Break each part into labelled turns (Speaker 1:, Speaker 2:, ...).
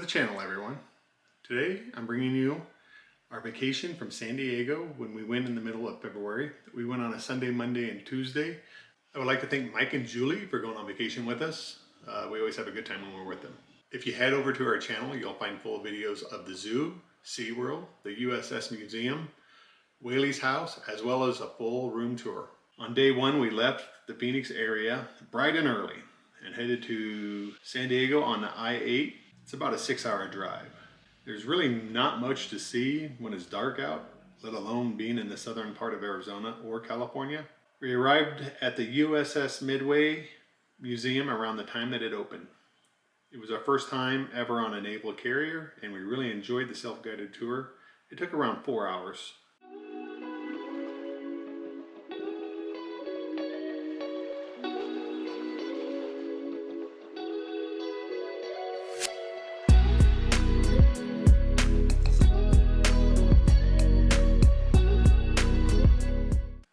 Speaker 1: the channel, everyone. Today I'm bringing you our vacation from San Diego when we went in the middle of February. We went on a Sunday, Monday, and Tuesday. I would like to thank Mike and Julie for going on vacation with us. We always have a good time when we're with them. If you head over to our channel, you'll find full videos of the zoo, SeaWorld, the USS Museum, Whaley's House, as well as a full room tour. On day one, we left the Phoenix area bright and early and headed to San Diego on the I-8. It's about a 6-hour drive. There's really not much to see when it's dark out, let alone being in the southern part of Arizona or California. We arrived at the USS Midway Museum around the time that it opened. It was our first time ever on a naval carrier, and we really enjoyed the self-guided tour. It took around 4 hours.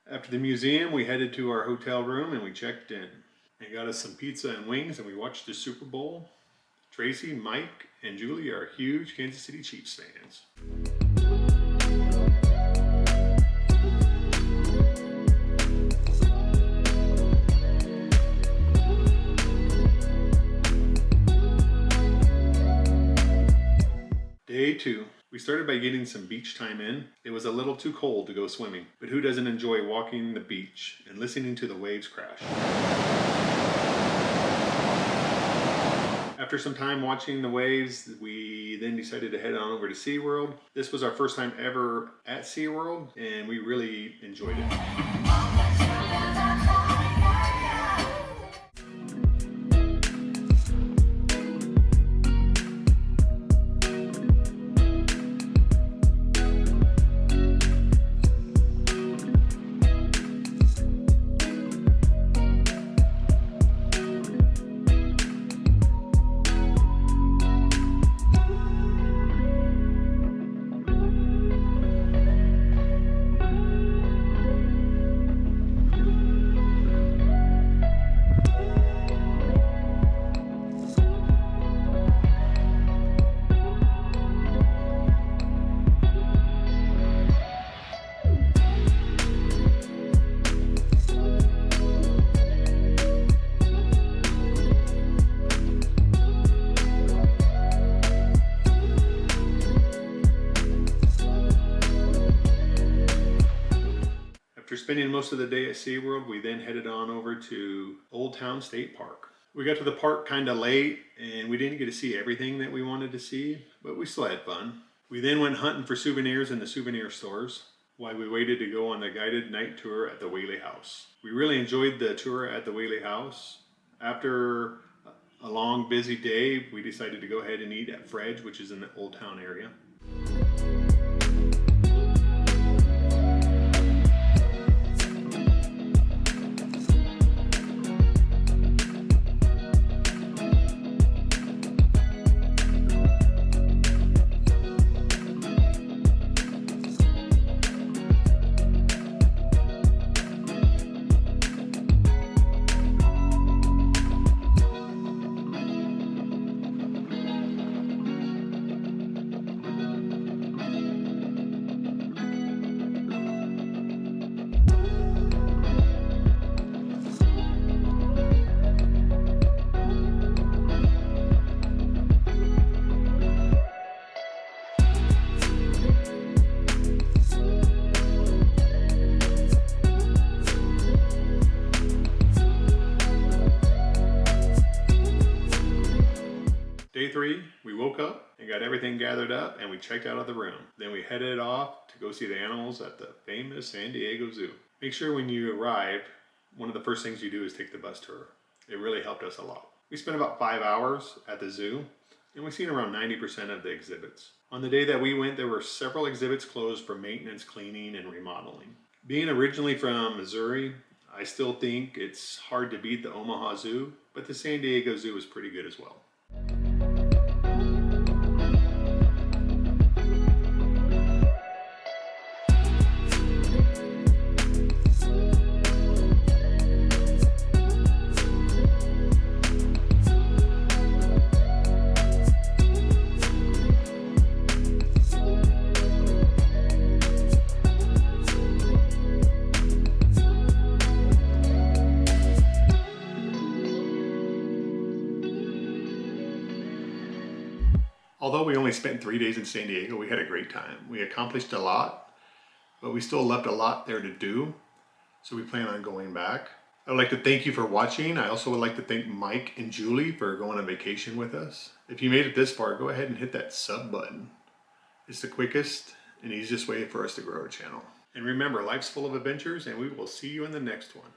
Speaker 1: After the museum, we headed to our hotel room and we checked in. They got us some pizza and wings and we watched the Super Bowl. Tracy, Mike, and Julie are huge Kansas City Chiefs fans. Day 2. We started by getting some beach time in. It was a little too cold to go swimming, but who doesn't enjoy walking the beach and listening to the waves crash? After some time watching the waves, we then decided to head on over to SeaWorld. This was our first time ever at SeaWorld, and we really enjoyed it. After spending most of the day at SeaWorld, we then headed on over to Old Town State Park. We got to the park kind of late and we didn't get to see everything that we wanted to see, but we still had fun. We then went hunting for souvenirs in the souvenir stores while we waited to go on the guided night tour at the Whaley House. We really enjoyed the tour at the Whaley House. After a long, busy day, we decided to go ahead and eat at Fred's, which is in the Old Town area. Day 3, we woke up and got everything gathered up and we checked out of the room. Then we headed off to go see the animals at the famous San Diego Zoo. Make sure when you arrive, one of the first things you do is take the bus tour. It really helped us a lot. We spent about 5 hours at the zoo and we've seen around 90% of the exhibits. On the day that we went, there were several exhibits closed for maintenance, cleaning, and remodeling. Being originally from Missouri, I still think it's hard to beat the Omaha Zoo, but the San Diego Zoo is pretty good as well. Although we only spent 3 days in San Diego, we had a great time. We accomplished a lot, but we still left a lot there to do. So we plan on going back. I would like to thank you for watching. I also would like to thank Mike and Julie for going on vacation with us. If you made it this far, go ahead and hit that sub button. It's the quickest and easiest way for us to grow our channel. And remember, life's full of adventures, and we will see you in the next one.